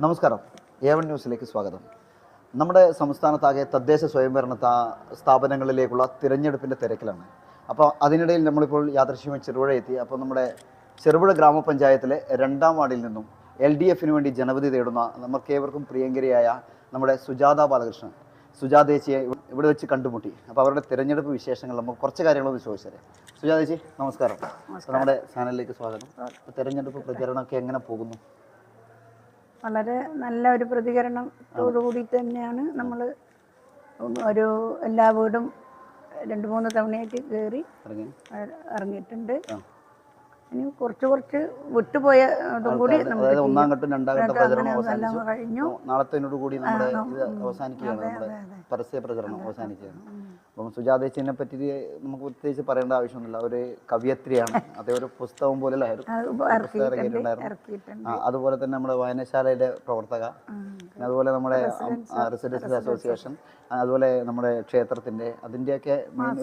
നമസ്കാരം, A1 ന്യൂസിലേക്ക് സ്വാഗതം. നമ്മുടെ സംസ്ഥാനത്താകെ തദ്ദേശ സ്വയംഭരണ സ്ഥാപനങ്ങളിലേക്കുള്ള തിരഞ്ഞെടുപ്പിൻ്റെ തിരക്കിലാണ്. അപ്പോൾ അതിനിടയിൽ നമ്മളിപ്പോൾ യാദൃശ്യമായി ചെറുപുഴ എത്തി. അപ്പോൾ നമ്മുടെ ചെറുപുഴ ഗ്രാമപഞ്ചായത്തിലെ 2ാം വാർഡിൽ നിന്നും LDFന് വേണ്ടി ജനവിധി തേടുന്ന നമുക്കേവർക്കും പ്രിയങ്കരിയായ നമ്മുടെ സുജാത ബാലകൃഷ്ണൻ, സുജാതേച്ചിയെ ഇവിടെ വെച്ച് കണ്ടുമുട്ടി. അപ്പോൾ അവരുടെ തിരഞ്ഞെടുപ്പ് വിശേഷങ്ങൾ നമുക്ക് കുറച്ച് കാര്യങ്ങളൊന്ന് ചോദിച്ചത്. സുജാതേച്ചി നമസ്കാരം, നമ്മുടെ ചാനലിലേക്ക് സ്വാഗതം. തിരഞ്ഞെടുപ്പ് പ്രചരണമൊക്കെ എങ്ങനെ പോകുന്നു? വളരെ നല്ല ഒരു പ്രതികരണത്തോടുകൂടി തന്നെയാണ് നമ്മൾ എല്ലാ വീടും 2-3 തവണയായിട്ട് കയറി ഇറങ്ങിയിട്ടുണ്ട്. ഇനി കുറച്ച് വിട്ടുപോയ അതും കൂടി ഒന്നാം ഘട്ടം രണ്ടാം ഘട്ട പ്രചരണം കഴിഞ്ഞു. നാളത്തേനോട് കൂടി നമ്മുടെ ഇത് അവസാനിക്കുകയാണ്, നമ്മുടെ പരസ്യ പ്രചരണം അവസാനിക്കുകയാണ്. അപ്പം സുജാതേച്ചിനെ പറ്റി നമുക്ക് പ്രത്യേകിച്ച് പറയേണ്ട ആവശ്യമൊന്നുമില്ല. ഒരു കവിയത്രിയാണ്, അതേ ഒരു പുസ്തകം പോലെ ഇറങ്ങിയിട്ടുണ്ടായിരുന്നു. അതുപോലെ തന്നെ നമ്മുടെ വായനശാലയുടെ പ്രവർത്തക, അതുപോലെ നമ്മുടെ റെസിഡൻസ് അസോസിയേഷൻ, അതുപോലെ നമ്മുടെ ക്ഷേത്രത്തിൻ്റെ അതിൻ്റെയൊക്കെ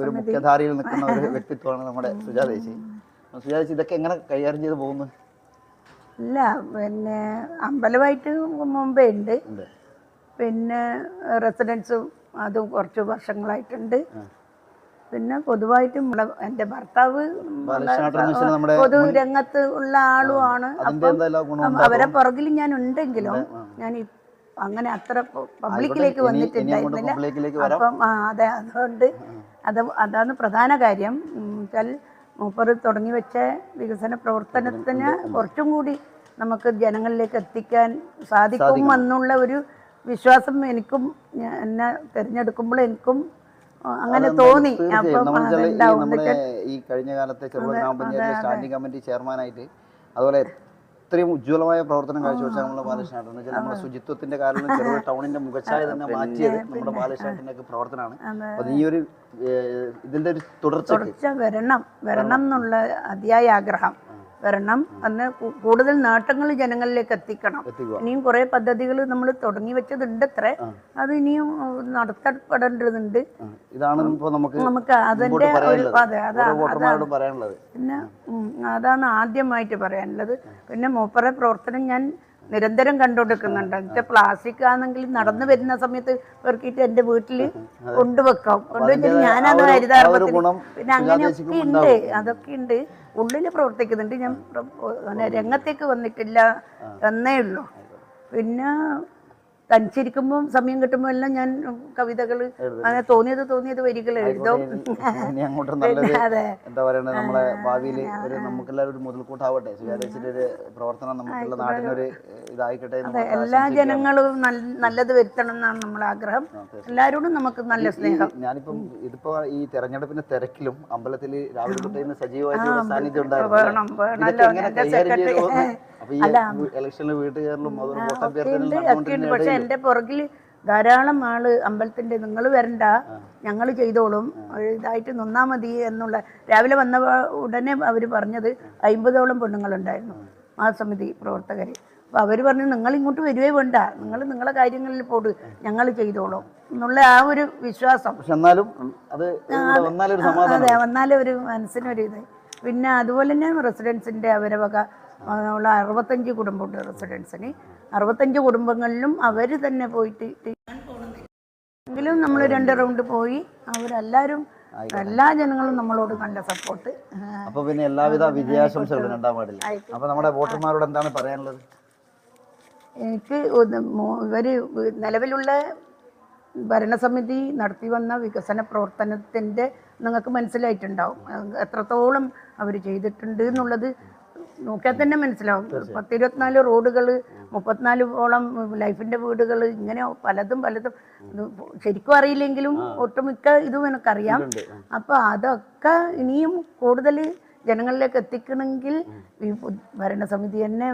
ഒരു മുഖ്യധാരയിൽ നിൽക്കുന്ന ഒരു വ്യക്തിത്വമാണ് നമ്മുടെ സുജാതേച്ചി. സുജാതേച്ചി ഇതൊക്കെ എങ്ങനെ കൈകാര്യം ചെയ്ത് പോകുന്നു? ഇല്ല, പിന്നെ അമ്പലമായിട്ട് മുമ്പേ ഉണ്ട്, പിന്നെ റെസിഡൻസും അതും കുറച്ച് വർഷങ്ങളായിട്ടുണ്ട്. പിന്നെ പൊതുവായിട്ടും എൻ്റെ ഭർത്താവ് പൊതു രംഗത്ത് ഉള്ള ആളുമാണ്. അപ്പം അവരെ പുറകിൽ ഞാൻ ഉണ്ടെങ്കിലും ഞാൻ അങ്ങനെ അത്ര പബ്ലിക്കിലേക്ക് വന്നിട്ടുണ്ടായിരുന്നില്ല. അപ്പം അതെ, അതുകൊണ്ട് അതാണ് പ്രധാന കാര്യം. വെച്ചാൽ മൂപ്പർ തുടങ്ങി വെച്ച വികസന പ്രവർത്തനത്തിന് കുറച്ചും കൂടി നമുക്ക് ജനങ്ങളിലേക്ക് എത്തിക്കാൻ സാധിക്കും എന്നുള്ള ഒരു വിശ്വാസം എനിക്കും, എന്നെ തിരഞ്ഞെടുക്കുമ്പോൾ എനിക്കും അങ്ങനെ തോന്നി. അപ്പം ഈ കഴിഞ്ഞ കാലത്തെ ചെറുപുഴ ഗ്രാമപഞ്ചായത്ത് സ്റ്റാൻഡിംഗ് കമ്മിറ്റി ചെയർമാനായിട്ട് അതുപോലെ ഇത്രയും ഉജ്ജ്വലമായ പ്രവർത്തനം കാഴ്ചവെച്ചാൽ നമ്മുടെ ബാലകൃഷ്ണൻ എന്ന് വെച്ചാൽ നമ്മുടെ ശുചിത്വത്തിന്റെ കാരണം ചെറുപുഴ ടൗണിന്റെ മുഖച്ഛായ തന്നെ മാറ്റിയത് നമ്മുടെ ബാലകൃഷ്ണന്റെ ഒക്കെ പ്രവർത്തനമാണ്. അപ്പൊ ഈ ഒരു ഇതിന്റെ ഒരു തുടർച്ച വരണം എന്നുള്ള അതിയായ ആഗ്രഹം വരണം. അന്ന് കൂടുതൽ നേട്ടങ്ങൾ ജനങ്ങളിലേക്ക് എത്തിക്കണം. ഇനിയും കുറെ പദ്ധതികൾ നമ്മൾ തുടങ്ങി വെച്ചതുണ്ട്, അത്രേ അത് ഇനിയും നടത്തപ്പെടേണ്ടതുണ്ട്. ഇതാണ് നമുക്ക് അതിന്റെ ഒരു പിന്നെ അതാണ് ആദ്യമായിട്ട് പറയാനുള്ളത്. പിന്നെ മൂപ്പറെ പ്രവർത്തനം ഞാൻ നിരന്തരം കണ്ടുകൊടുക്കുന്നുണ്ട്. എന്നിട്ട് പ്ലാസ്റ്റിക് ആണെങ്കിൽ നടന്നു വരുന്ന സമയത്ത് പെറുക്കിയിട്ട് എൻ്റെ വീട്ടിൽ കൊണ്ടുവെക്കാം, കൊണ്ടുവച്ചിട്ട് ഞാനത് ഹരിതാർപ്പത്തിൽ പിന്നെ അങ്ങനെയൊക്കെ ഉണ്ട്, അതൊക്കെ ഉണ്ട്, ഉള്ളിൽ പ്രവർത്തിക്കുന്നുണ്ട്. ഞാൻ രംഗത്തേക്ക് വന്നിട്ടില്ല എന്നേ ഉള്ളൂ. പിന്നെ തനിച്ചിരിക്കുമ്പോൾ സമയം കിട്ടുമ്പോൾ എല്ലാം ഞാൻ കവിതകൾ അങ്ങനെ തോന്നിയത് വരികൾ എഴുതും. അതെ, എന്താ പറയുക, നമ്മളെ ഭാവിയിൽ ഒരു നമുക്കെല്ലാവരും ഒരു മുതൽക്കൂട്ടാവട്ടെ. സുജാതേച്ചിയുടെ ഒരു പ്രവർത്തനം നമുക്കുള്ള നാടിനൊരു ഇതായിക്കട്ടെ. എല്ലാ ജനങ്ങളും നല്ലത് വരുത്തണം എന്നാണ് നമ്മളെ ആഗ്രഹം. എല്ലാവരോടും നമുക്ക് നല്ല സ്നേഹം. ഞാനിപ്പം ഇതിപ്പോ ഈ തെരഞ്ഞെടുപ്പിന്റെ തിരക്കിലും അമ്പലത്തിൽ രാവിലെ തൊട്ട് സജീവമായിട്ട് സാന്നിധ്യം ഉണ്ടായിരുന്നു. അപ്പൊ ഈ ഇലക്ഷനിൽ വീട്ടുകാരിലും പക്ഷെ എന്റെ പുറകിൽ ധാരാളം ആള് അമ്പലത്തിന്റെ നിങ്ങൾ വരണ്ട, ഞങ്ങൾ ചെയ്തോളും, ഇതായിട്ട് നിന്നാ മതി എന്നുള്ള. രാവിലെ വന്ന ഉടനെ അവർ പറഞ്ഞത് 50ഓളം പെണ്ണുങ്ങളുണ്ടായിരുന്നു മഹാസമിതി പ്രവർത്തകർ. അപ്പോൾ അവർ പറഞ്ഞു നിങ്ങൾ ഇങ്ങോട്ട് വരുവേ വേണ്ട, നിങ്ങൾ നിങ്ങളെ കാര്യങ്ങളിൽ പോട്, ഞങ്ങൾ ചെയ്തോളും എന്നുള്ള ആ ഒരു വിശ്വാസം. അതെ, വന്നാലും ഒരു മനസ്സിനൊരു ഇത്. പിന്നെ അതുപോലെ തന്നെ റെസിഡൻസിന്റെ അവരെ വക ഉള്ള 65 കുടുംബമുണ്ട് റെസിഡൻസിന്. 65 കുടുംബങ്ങളിലും അവർ തന്നെ പോയിട്ട് എങ്കിലും നമ്മൾ 2 റൗണ്ട് പോയി. അവരെല്ലാവരും എല്ലാ ജനങ്ങളും നമ്മളോട് നല്ല സപ്പോർട്ട്. അപ്പൊ പിന്നെ എല്ലാവിധ വിജയാശംസകളും 2ാം വാർഡിൽ. അപ്പൊ നമ്മുടെ വോട്ടർമാരോട് എന്താണ് പറയാനുള്ളത്? എനിക്ക് ഇവര് നിലവിലുള്ള ഭരണസമിതി നടത്തി വന്ന വികസന പ്രവർത്തനത്തിൻ്റെ നിങ്ങൾക്ക് മനസ്സിലായിട്ടുണ്ടാവും എത്രത്തോളം അവർ ചെയ്തിട്ടുണ്ട് എന്നുള്ളത്. നോക്കിയാൽ തന്നെ മനസ്സിലാവും. 10-24 റോഡുകൾ, 34ഓളം ലൈഫിൻ്റെ വീടുകൾ, ഇങ്ങനെ പലതും ശരിക്കും അറിയില്ലെങ്കിലും ഒട്ടുമിക്ക ഇതും എനിക്കറിയാം. അപ്പോൾ അതൊക്കെ ഇനിയും കൂടുതൽ ജനങ്ങളിലേക്ക് എത്തിക്കണമെങ്കിൽ ഈ ഭരണസമിതി തന്നെ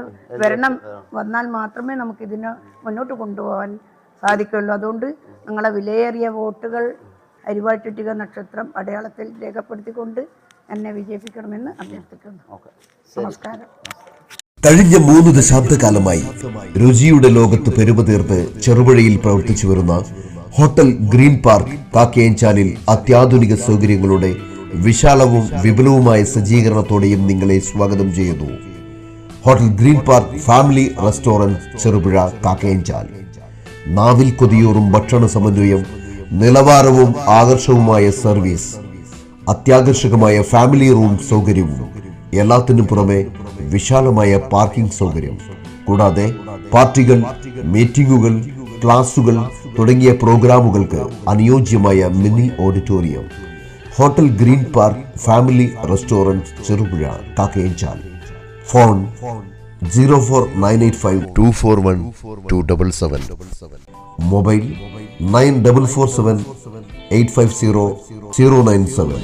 വന്നാൽ മാത്രമേ നമുക്കിതിനെ മുന്നോട്ട് കൊണ്ടുപോകാൻ സാധിക്കുള്ളൂ. അതുകൊണ്ട് നിങ്ങളെ വിലയേറിയ വോട്ടുകൾ അരിവാൾ ചുറ്റിക നക്ഷത്രം അടയാളത്തിൽ രേഖപ്പെടുത്തിക്കൊണ്ട് എന്നെ വിജയിപ്പിക്കണമെന്ന് അഭ്യർത്ഥിക്കുന്നു. നമസ്കാരം. കഴിഞ്ഞ 3 ദശാബ്ദകാലമായി രുചിയുടെ ലോകത്ത് പെരുമതീർത്ത് ചെറുപുഴയിൽ പ്രവർത്തിച്ചു വരുന്ന ഹോട്ടൽ ഗ്രീൻ പാർക്ക് കാക്കയഞ്ചാലിൽ അത്യാധുനിക സൗകര്യങ്ങളുടെ വിശാലവും വിപുലവുമായ സജ്ജീകരണത്തോടെയും നിങ്ങളെ സ്വാഗതം ചെയ്യുന്നു. Hotel green park family restaurant Cherupuzha Kakkayanchal. നാവിൽ കൊതിയൂറും ഭക്ഷണ സമന്വയം, നിലവാരവും ആകർഷകവുമായ സർവീസ്, അത്യാകർഷകമായ ഫാമിലി റൂം സൗകര്യവും, എല്ലാത്തിനും പുറമെ വിശാലമായ പാർക്കിംഗ് സൗകര്യം, കൂടാതെ പാർട്ടികൾ, മീറ്റിംഗുകൾ, ക്ലാസുകൾ തുടങ്ങിയ പ്രോഗ്രാമുകൾക്ക് അനുയോജ്യമായ mini auditorium. Hotel green park family restaurant Cherupuzha Kakkayanchal. Phone 04985241277. Mobile 9447850097.